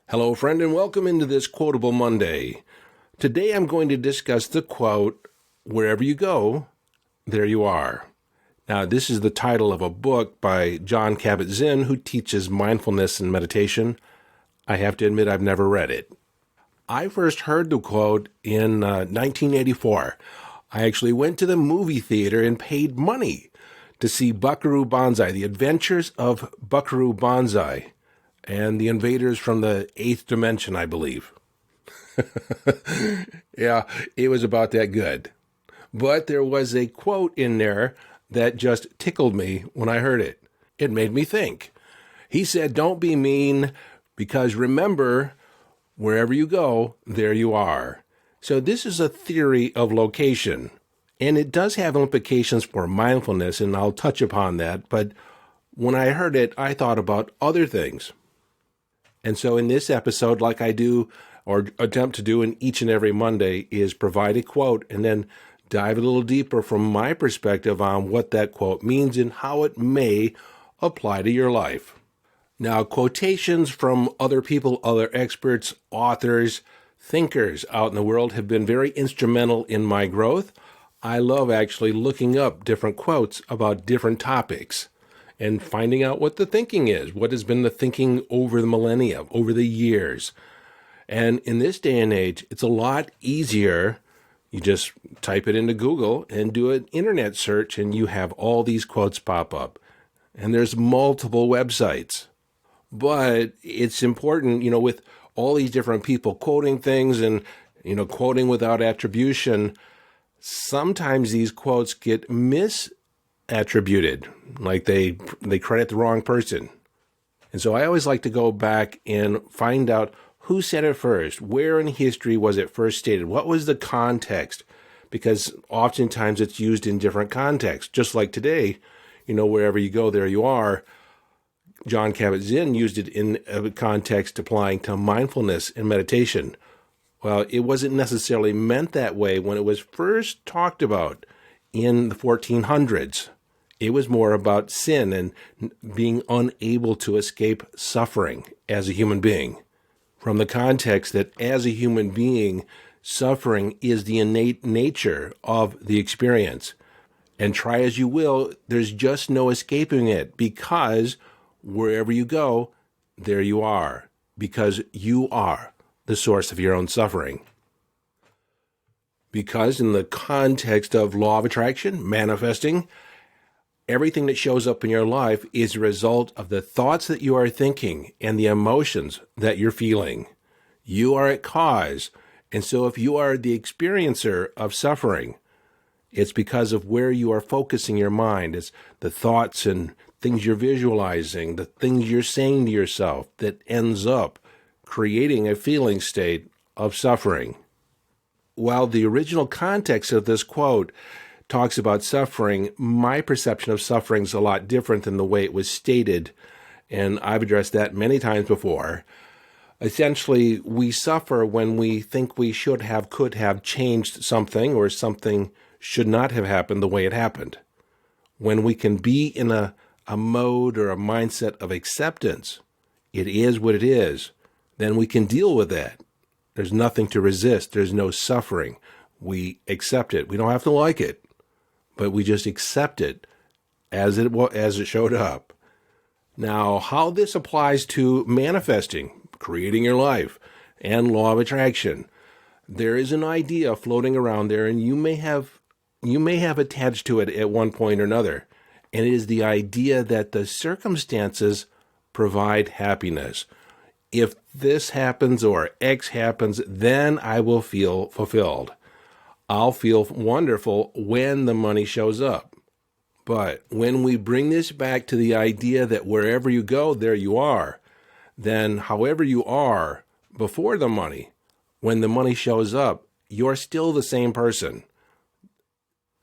Hello, friend, and welcome into this Quotable Monday. Today I'm going to discuss the quote, "Wherever you go, there you are." Now, this is the title of a book by Jon Kabat-Zinn, who teaches mindfulness and meditation. I have to admit I've never read it. I first heard the quote in 1984. I actually went to the movie theater and paid money to see Buckaroo Banzai, The Adventures of Buckaroo Banzai, and the invaders from the eighth dimension, I believe. Yeah, it was about that good. But there was a quote in there that just tickled me when I heard it. It made me think. He said, "Don't be mean, because remember, wherever you go, there you are." So this is a theory of location, and it does have implications for mindfulness, and I'll touch upon that. But when I heard it, I thought about other things. And so in this episode, like I do or attempt to do in each and every Monday, is provide a quote and then dive a little deeper from my perspective on what that quote means and how it may apply to your life. Now, quotations from other people, other experts, authors, thinkers out in the world have been very instrumental in my growth. I love actually looking up different quotes about different topics and finding out what the thinking is, what has been the thinking over the millennia, over the years. And in this day and age, it's a lot easier. You just type it into Google and do an internet search, and you have all these quotes pop up. And there's multiple websites. But it's important, with all these different people quoting things and, quoting without attribution, sometimes these quotes get misattributed, like they credit the wrong person. And so I always like to go back and find out who said it first, where in history was it first stated, what was the context, because oftentimes it's used in different contexts, just like today, wherever you go, there you are. Jon Kabat-Zinn used it in a context applying to mindfulness and meditation. Well, it wasn't necessarily meant that way when it was first talked about in the 1400s. It was more about sin and being unable to escape suffering as a human being. From the context that as a human being, suffering is the innate nature of the experience. And try as you will, there's just no escaping it, because wherever you go, there you are, because you are the source of your own suffering. Because in the context of law of attraction, manifesting, everything that shows up in your life is a result of the thoughts that you are thinking and the emotions that you're feeling. You are at cause. And so if you are the experiencer of suffering, it's because of where you are focusing your mind. It's the thoughts and things you're visualizing, the things you're saying to yourself that ends up creating a feeling state of suffering. While the original context of this quote talks about suffering, my perception of suffering is a lot different than the way it was stated, and I've addressed that many times before. Essentially, we suffer when we think we should have, could have changed something, or something should not have happened the way it happened. When we can be in a mode or a mindset of acceptance, it is what it is, then we can deal with that. There's nothing to resist. There's no suffering. We accept it. We don't have to like it, but we just accept it as it showed up. Now, how this applies to manifesting, creating your life, and law of attraction. There is an idea floating around there, and you may have attached to it at one point or another, and it is the idea that the circumstances provide happiness. If this happens or X happens, then I will feel fulfilled. I'll feel wonderful when the money shows up. But when we bring this back to the idea that wherever you go, there you are, then however you are before the money, when the money shows up, you're still the same person.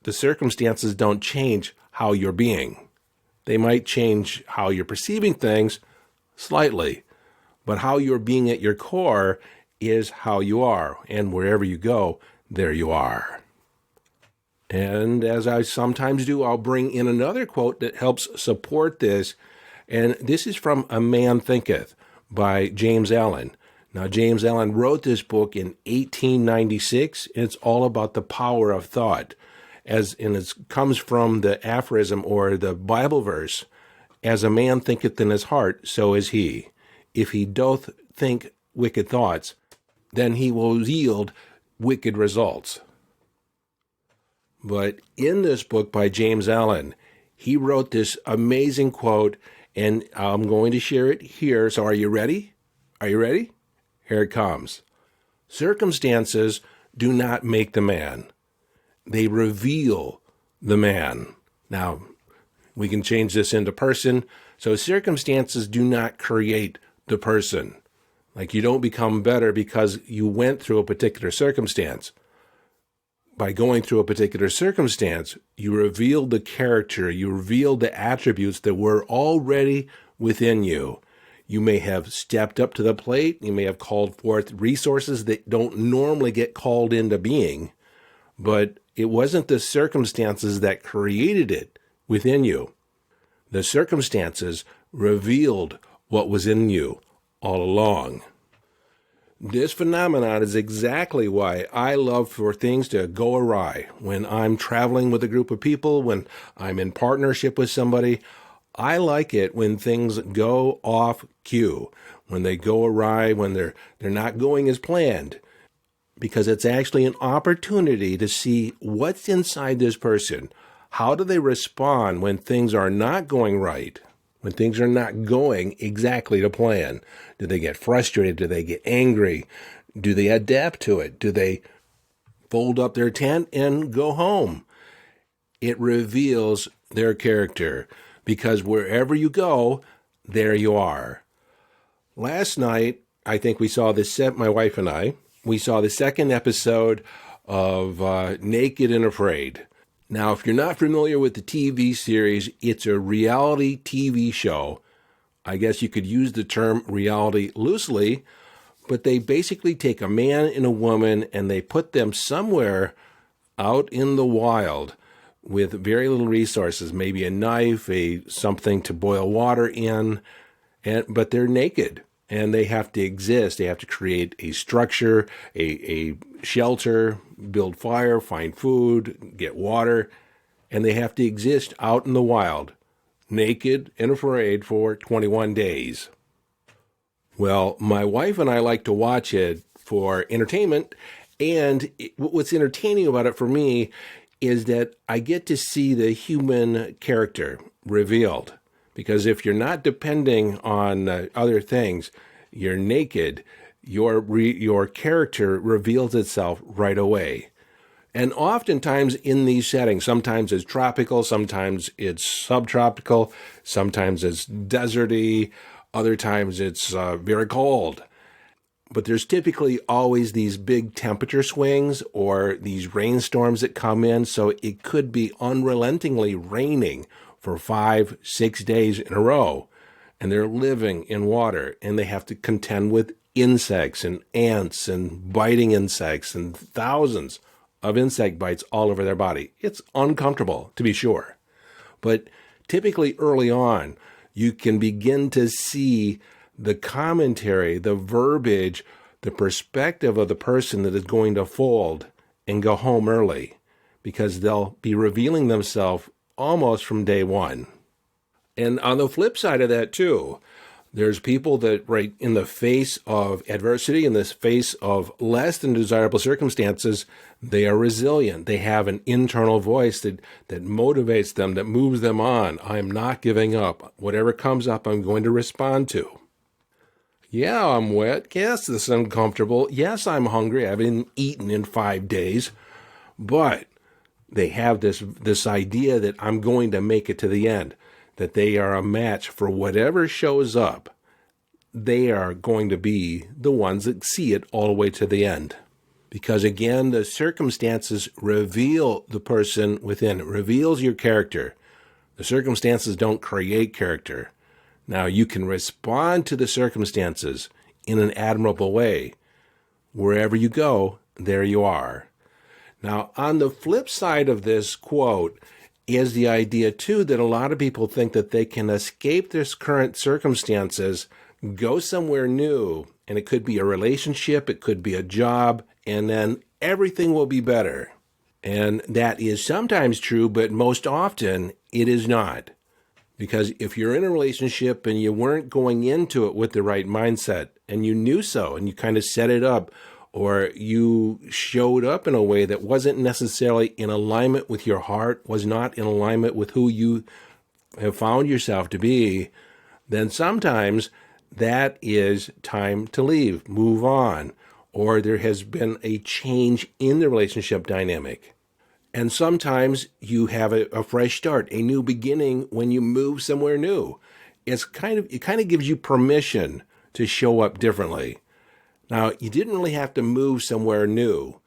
The circumstances don't change how you're being. They might change how you're perceiving things slightly, but how you're being at your core is how you are, and wherever you go, there you are. And as I sometimes do, I'll bring in another quote that helps support this, and this is from A Man Thinketh by James Allen. Now, James Allen wrote this book in 1896, and it's all about the power of thought. And it comes from the aphorism or the Bible verse, as a man thinketh in his heart, so is he. If he doth think wicked thoughts, then he will yield wicked results. But in this book by James Allen, he wrote this amazing quote, and I'm going to share it here. So are you ready? Are you ready? Here it comes. Circumstances do not make the man. They reveal the man. Now, we can change this into person. So circumstances do not create the person. Like, you don't become better because you went through a particular circumstance. By going through a particular circumstance, you reveal the character, you reveal the attributes that were already within you. You may have stepped up to the plate. You may have called forth resources that don't normally get called into being, but it wasn't the circumstances that created it within you. The circumstances revealed what was in you all along. This phenomenon is exactly why I love for things to go awry. When I'm traveling with a group of people, when I'm in partnership with somebody, I like it when things go off cue, when they go awry, when they're not going as planned, because it's actually an opportunity to see what's inside this person. How do they respond when things are not going right, when things are not going exactly to plan? Do they get frustrated? Do they get angry? Do they adapt to it? Do they fold up their tent and go home? It reveals their character, because wherever you go, there you are. Last night, I think we saw this, my wife and I, we saw the second episode of Naked and Afraid. Now, if you're not familiar with the TV series, it's a reality TV show. I guess you could use the term reality loosely, but they basically take a man and a woman and they put them somewhere out in the wild with very little resources, maybe a knife, something to boil water in, but they're naked and they have to exist. They have to create a structure, a shelter, build fire, find food, get water, and they have to exist out in the wild, naked and afraid, for 21 days. Well, my wife and I like to watch it for entertainment, and what's entertaining about it for me is that I get to see the human character revealed. Because if you're not depending on other things, you're naked, your character reveals itself right away. And oftentimes in these settings, sometimes it's tropical, sometimes it's subtropical, sometimes it's deserty, other times it's very cold. But there's typically always these big temperature swings or these rainstorms that come in, so it could be unrelentingly raining for 5-6 days in a row. And they're living in water, and they have to contend with insects and ants and biting insects and thousands of insect bites all over their body. It's uncomfortable, to be sure. But typically early on, you can begin to see the commentary, the verbiage, the perspective of the person that is going to fold and go home early, because they'll be revealing themselves almost from day one. And on the flip side of that, too, there's people that, right in the face of adversity, in the face of less than desirable circumstances, they are resilient. They have an internal voice that motivates them, that moves them on. I'm not giving up. Whatever comes up, I'm going to respond to. Yeah, I'm wet. Yes, this is uncomfortable. Yes, I'm hungry. I haven't eaten in 5 days. But they have this idea that I'm going to make it to the end, that they are a match for whatever shows up. They are going to be the ones that see it all the way to the end. Because again, the circumstances reveal the person within. It reveals your character. The circumstances don't create character. Now, you can respond to the circumstances in an admirable way. Wherever you go, there you are. Now, on the flip side of this quote is the idea, too, that a lot of people think that they can escape their current circumstances, go somewhere new, And it could be a relationship, it could be a job, and then everything will be better. And that is sometimes true, but most often it is not. Because if you're in a relationship and you weren't going into it with the right mindset, and you knew so, and you kind of set it up, or you showed up in a way that wasn't necessarily in alignment with your heart, was not in alignment with who you have found yourself to be, then sometimes that is time to leave, move on, or there has been a change in the relationship dynamic. And sometimes you have a fresh start, a new beginning when you move somewhere new. It kind of gives you permission to show up differently. Now, you didn't really have to move somewhere new.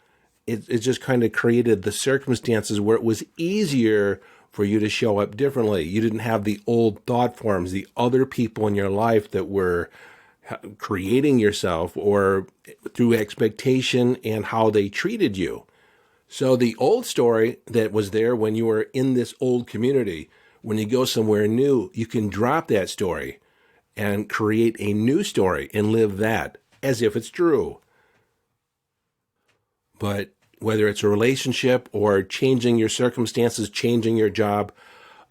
It just kind of created the circumstances where it was easier for you to show up differently. You didn't have the old thought forms, the other people in your life that were creating yourself or through expectation and how they treated you. So the old story that was there when you were in this old community, when you go somewhere new, you can drop that story and create a new story and live that as if it's true. But whether it's a relationship or changing your circumstances, changing your job,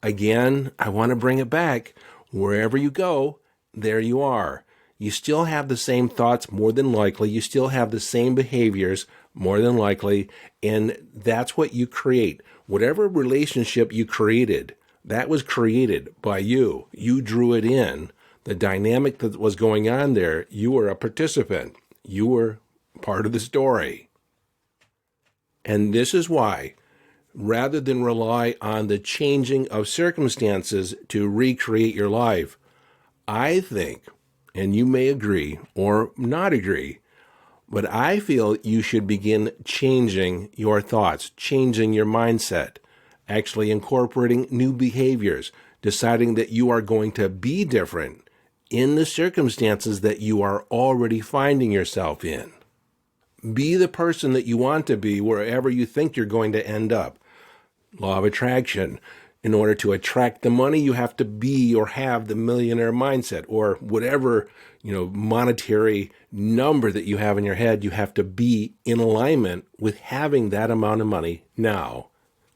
again, I want to bring it back. Wherever you go, there you are. You still have the same thoughts, more than likely. You still have the same behaviors, more than likely. And that's what you create. Whatever relationship you created, that was created by you. You drew it in. The dynamic that was going on there, you were a participant. You were part of the story. And this is why, rather than rely on the changing of circumstances to recreate your life, I think, and you may agree or not agree, but I feel you should begin changing your thoughts, changing your mindset, actually incorporating new behaviors, deciding that you are going to be different in the circumstances that you are already finding yourself in. Be the person that you want to be wherever you think you're going to end up. Law of attraction. In order to attract the money, you have to be or have the millionaire mindset, or whatever, monetary number that you have in your head. You have to be in alignment with having that amount of money now.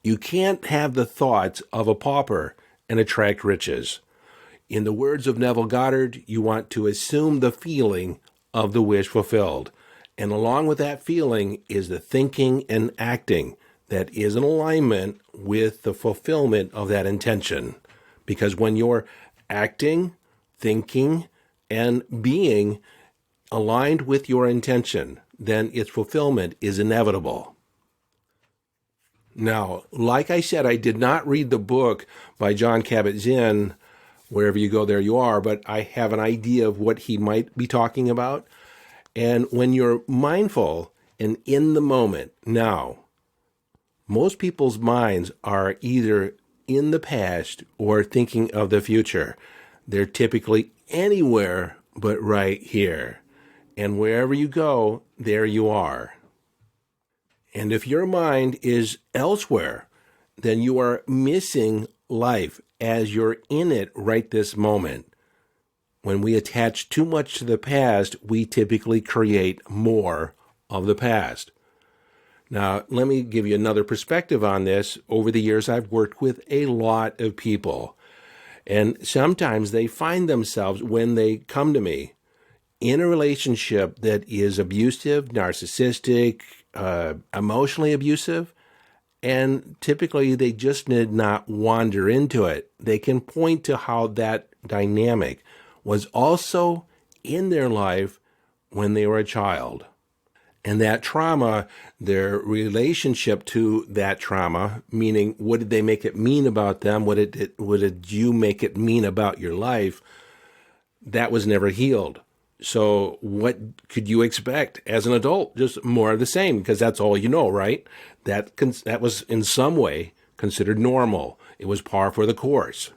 You can't have the thoughts of a pauper and attract riches. In the words of Neville Goddard, you want to assume the feeling of the wish fulfilled. And along with that feeling is the thinking and acting that is in alignment with the fulfillment of that intention. Because when you're acting, thinking, and being aligned with your intention, then its fulfillment is inevitable. Now, like I said, I did not read the book by Jon Kabat-Zinn, Wherever You Go, There You Are, but I have an idea of what he might be talking about. And when you're mindful and in the moment now, most people's minds are either in the past or thinking of the future. They're typically anywhere but right here. And wherever you go, there you are. And if your mind is elsewhere, then you are missing life as you're in it right this moment. When we attach too much to the past, we typically create more of the past. Now, let me give you another perspective on this. Over the years, I've worked with a lot of people, and sometimes they find themselves, when they come to me, in a relationship that is abusive, narcissistic, emotionally abusive, and typically they just did not wander into it. They can point to how that dynamic was also in their life when they were a child. And that trauma, their relationship to that trauma, meaning what did they make it mean about them? What did you make it mean about your life? That was never healed. So what could you expect as an adult? Just more of the same, because that's all you know, right? That was in some way considered normal. It was par for the course.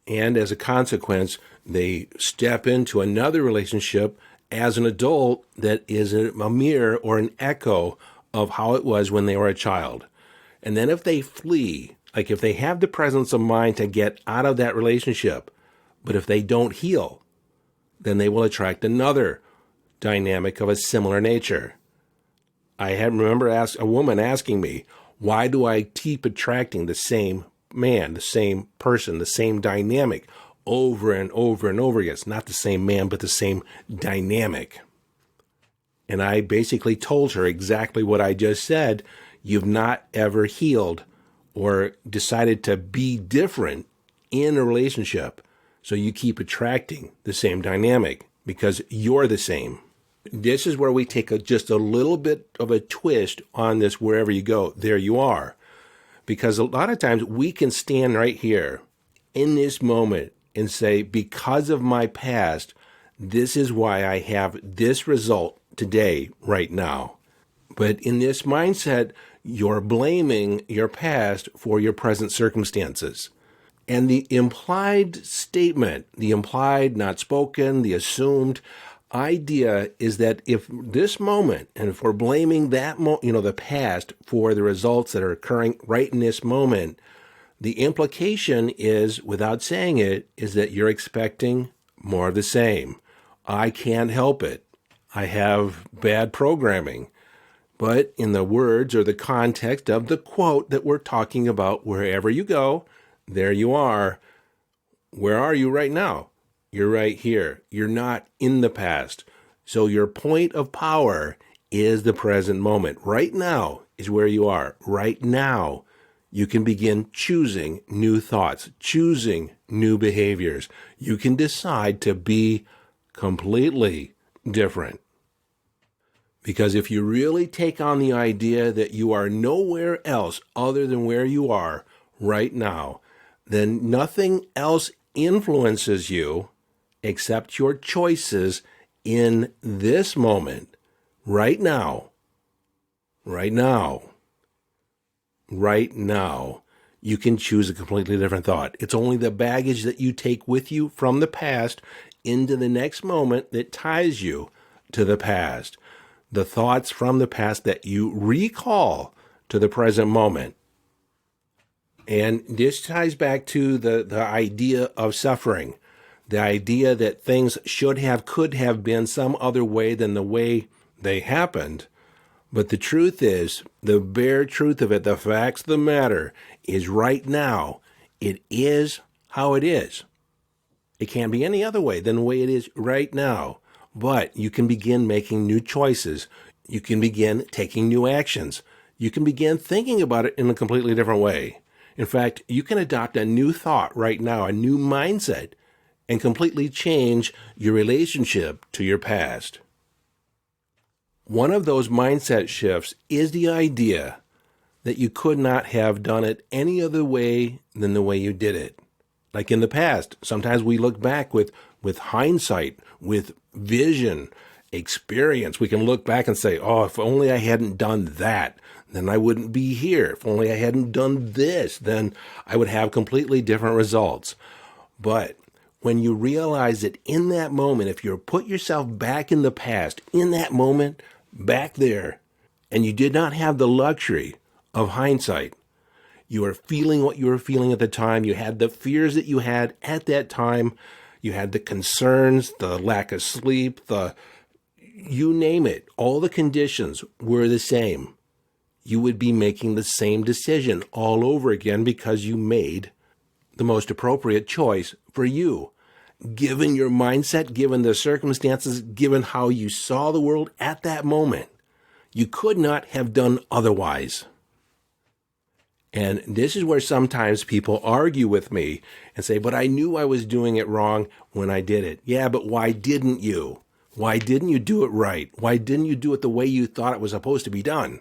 And as a consequence, they step into another relationship as an adult that is a mirror or an echo of how it was when they were a child. And then if they flee, like if they have the presence of mind to get out of that relationship, but if they don't heal, then they will attract another dynamic of a similar nature. I remember a woman asking me, why do I keep attracting the same man, the same person, the same dynamic over and over and over again? It's not the same man, but the same dynamic. And I basically told her exactly what I just said. You've not ever healed or decided to be different in a relationship. So you keep attracting the same dynamic because you're the same. This is where we take just a little bit of a twist on this wherever you go, there you are. Because a lot of times we can stand right here in this moment and say, because of my past, this is why I have this result today, right now. But in this mindset, you're blaming your past for your present circumstances. And the implied statement, the implied, not spoken, the assumed idea is that if this moment, and if we're blaming that, the past for the results that are occurring right in this moment, the implication is, without saying it, is that you're expecting more of the same. I can't help it. I have bad programming. But in the words or the context of the quote that we're talking about, wherever you go, there you are. Where are you right now? You're right here. You're not in the past. So your point of power is the present moment. Right now is where you are. Right now, you can begin choosing new thoughts, choosing new behaviors. You can decide to be completely different. Because if you really take on the idea that you are nowhere else other than where you are right now, then nothing else influences you except your choices in this moment, right now, right now, right now. You can choose a completely different thought. It's only the baggage that you take with you from the past into the next moment that ties you to the past. The thoughts from the past that you recall to the present moment. And this ties back to the idea of suffering. The idea that things could have been some other way than the way they happened. But the truth is, the bare truth of it, the facts of the matter, is right now, it is how it is. It can't be any other way than the way it is right now. But you can begin making new choices. You can begin taking new actions. You can begin thinking about it in a completely different way. In fact, you can adopt a new thought right now, a new mindset, and completely change your relationship to your past. One of those mindset shifts is the idea that you could not have done it any other way than the way you did it. Like in the past, sometimes we look back with hindsight, with vision, experience. We can look back and say, oh, if only I hadn't done that, then I wouldn't be here. If only I hadn't done this, then I would have completely different results. But when you realize that in that moment, if you put yourself back in the past, in that moment, back there, and you did not have the luxury of hindsight, you were feeling what you were feeling at the time, you had the fears that you had at that time, you had the concerns, the lack of sleep, you name it, all the conditions were the same. You would be making the same decision all over again because you made the most appropriate choice for you. Given your mindset, given the circumstances, given how you saw the world at that moment, you could not have done otherwise. And this is where sometimes people argue with me and say, but I knew I was doing it wrong when I did it. Yeah, but why didn't you? Why didn't you do it right? Why didn't you do it the way you thought it was supposed to be done?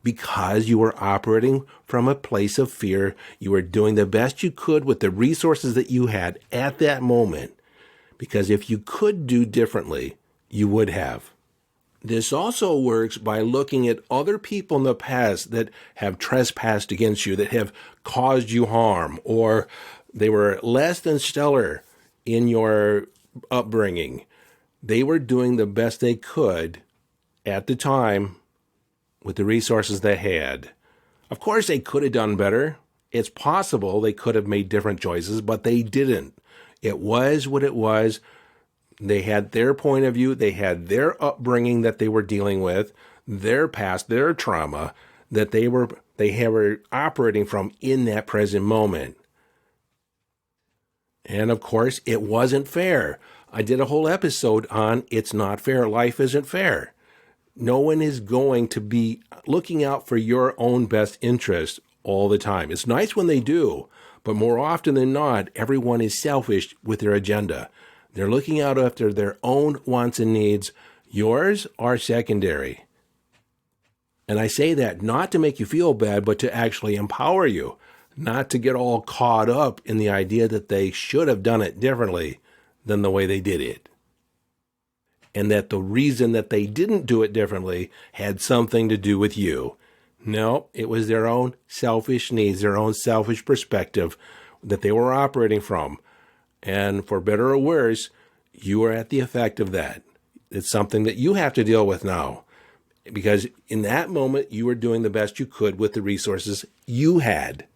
Because you were operating from a place of fear. You were doing the best you could with the resources that you had at that moment. Because if you could do differently, you would have. This also works by looking at other people in the past that have trespassed against you, that have caused you harm, or they were less than stellar in your upbringing. They were doing the best they could at the time with the resources they had. Of course, they could have done better. It's possible they could have made different choices, but they didn't. It was what it was. They had their point of view. They had their upbringing that they were dealing with, their past, their trauma that they were operating from in that present moment. And of course, it wasn't fair. I did a whole episode on it's not fair. Life isn't fair. No one is going to be looking out for your own best interest all the time. It's nice when they do, but more often than not, everyone is selfish with their agenda. They're looking out after their own wants and needs. Yours are secondary. And I say that not to make you feel bad, but to actually empower you, not to get all caught up in the idea that they should have done it differently than the way they did it. And that the reason that they didn't do it differently had something to do with you. No, it was their own selfish needs, their own selfish perspective that they were operating from. And for better or worse, you are at the effect of that. It's something that you have to deal with now. Because in that moment, you were doing the best you could with the resources you had.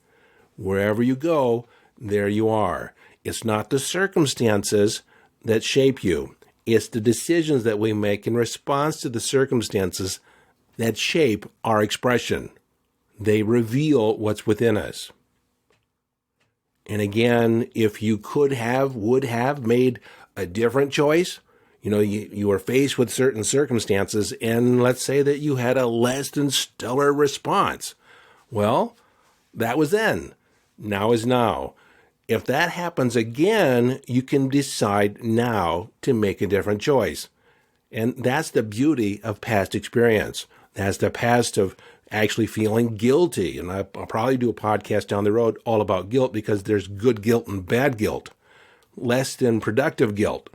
Wherever you go, there you are. It's not the circumstances that shape you. It's the decisions that we make in response to the circumstances that shape our expression. They reveal what's within us. And again, if you would have made a different choice, you were faced with certain circumstances, and let's say that you had a less than stellar response. Well, that was then. Now is now. If that happens again, you can decide now to make a different choice. And that's the beauty of past experience. That's the past of actually feeling guilty. And I'll probably do a podcast down the road all about guilt, because there's good guilt and bad guilt, less than productive guilt.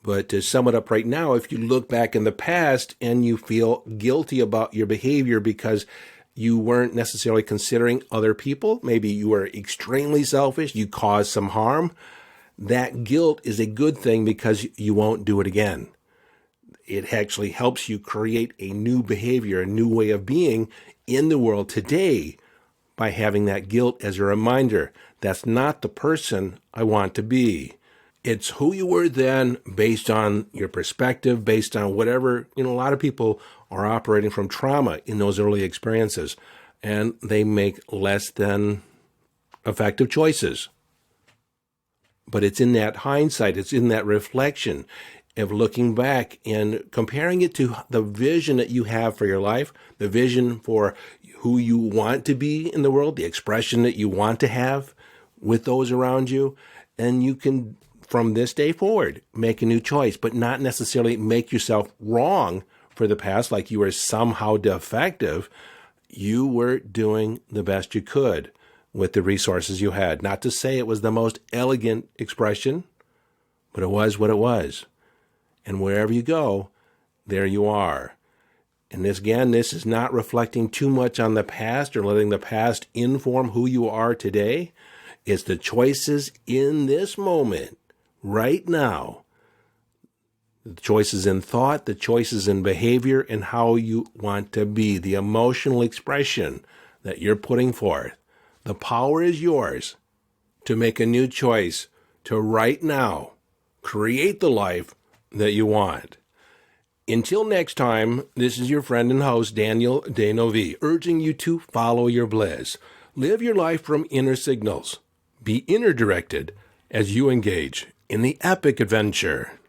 But to sum it up right now, if you look back in the past and you feel guilty about your behavior because you weren't necessarily considering other people, maybe you were extremely selfish, you caused some harm, that guilt is a good thing because you won't do it again. It actually helps you create a new behavior, a new way of being in the world today by having that guilt as a reminder. That's not the person I want to be. It's who you were then based on your perspective, based on whatever, a lot of people are operating from trauma in those early experiences, and they make less than effective choices. But it's in that hindsight, it's in that reflection of looking back and comparing it to the vision that you have for your life, the vision for who you want to be in the world, the expression that you want to have with those around you, and you can, from this day forward, make a new choice, but not necessarily make yourself wrong for the past, like you were somehow defective. You were doing the best you could with the resources you had. Not to say it was the most elegant expression, but it was what it was. And wherever you go, there you are. And this is not reflecting too much on the past or letting the past inform who you are today. It's the choices in this moment, right now. The choices in thought, the choices in behavior, and how you want to be, the emotional expression that you're putting forth. The power is yours to make a new choice, to right now create the life that you want. Until next time, this is your friend and host, Daniel Denovi, urging you to follow your bliss. Live your life from inner signals. Be inner directed as you engage in the epic adventure.